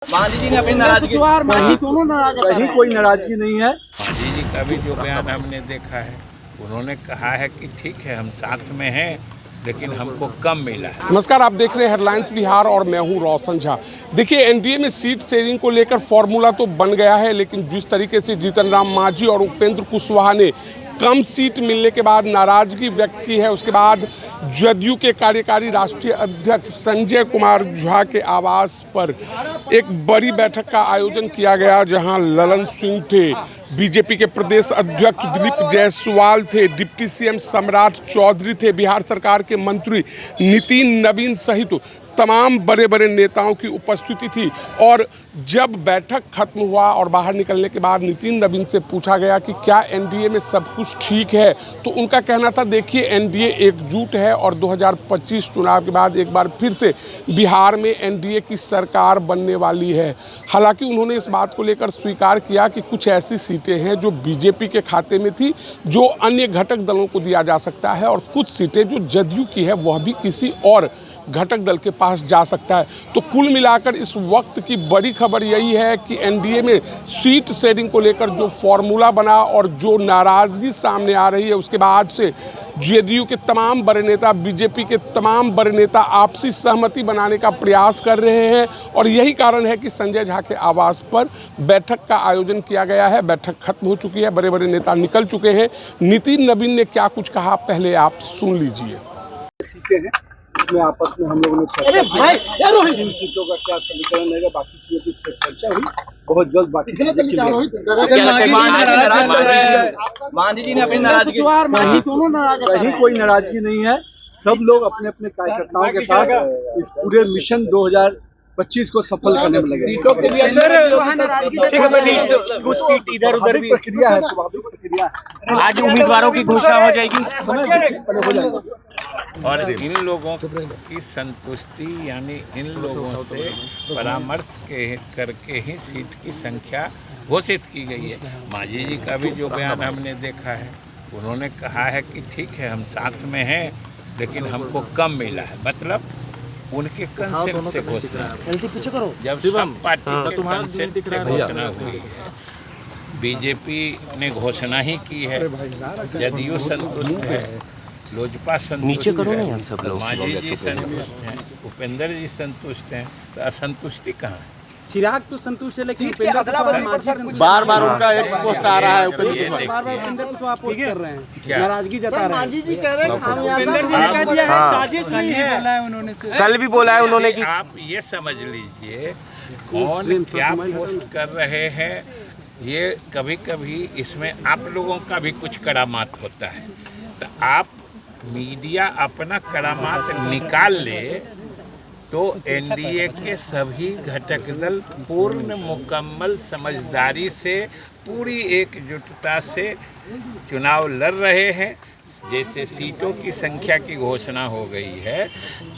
मांझी जी ने अपनी नाराजगी कहीं कोई नाराजगी नहीं है। मांझी जी का भी जो बयान हमने देखा है, उन्होंने कहा है कि ठीक है हम साथ में हैं लेकिन हमको कम मिला है। नमस्कार, आप देख रहे हैं हेडलाइंस बिहार और मैं हूं रोशन झा। देखिए, एनडीए में सीट शेयरिंग को लेकर फॉर्मूला तो बन गया है, लेकिन जिस तरीके से जीतन राम मांझी और उपेंद्र कुशवाहा ने कम सीट मिलने के बाद नाराजगी व्यक्त की है, उसके बाद जदयू के कार्यकारी राष्ट्रीय अध्यक्ष संजय कुमार झा के आवास पर एक बड़ी बैठक का आयोजन किया गया, जहां ललन सिंह थे, बीजेपी के प्रदेश अध्यक्ष दिलीप जायसवाल थे, डिप्टी सीएम सम्राट चौधरी थे, बिहार सरकार के मंत्री नितिन नवीन सहित तमाम बड़े बड़े नेताओं की उपस्थिति थी। और जब बैठक खत्म हुआ और बाहर निकलने के बाद नितिन नवीन से पूछा गया कि क्या एनडीए में सब कुछ ठीक है, तो उनका कहना था देखिए एनडीए एकजुट है और 2025 चुनाव के बाद एक बार फिर से बिहार में एनडीए की सरकार बनने वाली है। हालांकि उन्होंने इस बात को लेकर स्वीकार किया कि कुछ ऐसी सीटें हैं जो बीजेपी के खाते में थी, जो अन्य घटक दलों को दिया जा सकता है, और कुछ सीटें जो जदयू की है वह भी किसी और घटक दल के पास जा सकता है। तो कुल मिलाकर इस वक्त की बड़ी खबर यही है कि एनडीए में सीट शेयरिंग को लेकर जो फॉर्मूला बना और जो नाराजगी सामने आ रही है, उसके बाद से जेडीयू के तमाम बड़े नेता, बीजेपी के तमाम बड़े नेता आपसी सहमति बनाने का प्रयास कर रहे हैं। और यही कारण है कि संजय झा के आवास पर बैठक का आयोजन किया गया है। बैठक खत्म हो चुकी है, बड़े बड़े नेता निकल चुके हैं। नितिन नवीन ने क्या कुछ कहा, पहले आप सुन लीजिए। सीटें हैं, इसमें आपस में हम लोगों ने चर्चा की, इन सीटों का क्या समीकरण रहेगा, बाकी चीजों की चर्चा हुई। बहुत जल्द बाकी चीजें मांझी जी ने अपनी नाराजगी कहीं कोई नाराजगी नहीं है। सब लोग अपने अपने कार्यकर्ताओं के साथ इस पूरे मिशन 2025 को सफल करने में लगे। कुछ सीट इधर उधर भी प्रक्रिया है, स्वाभाविक प्रक्रिया है। आज उम्मीदवारों की घोषणा हो जाएगी, हो जाएगा। और इन लोगों की संतुष्टि, यानी इन लोगों से परामर्श करके ही सीट की संख्या घोषित की गई है। मांझी जी का भी जो बयान हमने देखा है, उन्होंने कहा है कि ठीक है हम साथ में हैं लेकिन हमको कम मिला है। मतलब उनके कंसेप्ट से घोषणा, जब सब पार्टी के कंसेप्ट से घोषणा हुई है, बीजेपी ने घोषणा ही की है, जदयू संतुष्ट है, लोजपा संतुष्ट है, सब लोग मांझी जी संतुष्ट हैं, उपेंद्र जी संतुष्ट हैं, तो असंतुष्टि कहाँ है? चिराग तो संतुष्ट है, लेकिन बार बार उनका एक पोस्ट आ रहा है, उपेंद्र कुशवाहा पोस्ट कर रहे हैं, नाराजगी जता रहे हैं। मांझी जी कह रहे हैं कल भी बोला है उन्होंने कि आप ये समझ लीजिए कौन क्या पोस्ट कर रहे हैं। ये कभी कभी इसमें आप लोगों का भी कुछ करामात होता है, तो आप मीडिया अपना करामात निकाल ले तो एनडीए के सभी घटक दल पूर्ण मुकम्मल समझदारी से, पूरी एकजुटता से चुनाव लड़ रहे हैं। जैसे सीटों की संख्या की घोषणा हो गई है,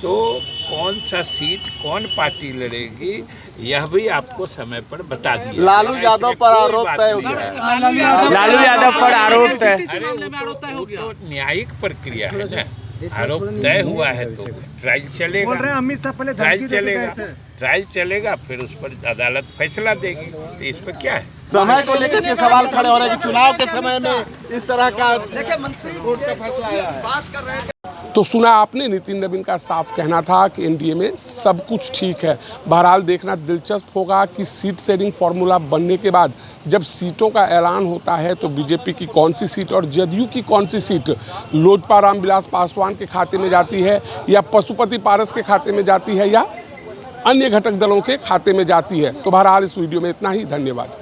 तो कौन सा सीट कौन पार्टी लड़ेगी यह भी आपको समय पर बता दिया। लालू यादव पर आरोप तय हो गया। लालू यादव पर आरोप है। तो न्यायिक प्रक्रिया है ना, आरोप तय हुआ है तो ट्रायल चलेगा, ट्रायल चलेगा, फिर उस पर अदालत फैसला देगी। तो इस पर क्या है, समय को लेकर के सवाल खड़े हो रहे हैं कि चुनाव के समय में इस तरह का कोर्ट का फैसला आया है। तो सुना आपने, नितिन नवीन का साफ कहना था कि एनडीए में सब कुछ ठीक है। बहरहाल देखना दिलचस्प होगा कि सीट शेयरिंग फार्मूला बनने के बाद जब सीटों का ऐलान होता है तो बीजेपी की कौन सी सीट और जदयू की कौन सी सीट लोजपा रामविलास पासवान के खाते में जाती है, या पशुपति पारस के खाते में जाती है, या अन्य घटक दलों के खाते में जाती है। तो बहरहाल इस वीडियो में इतना ही। धन्यवाद।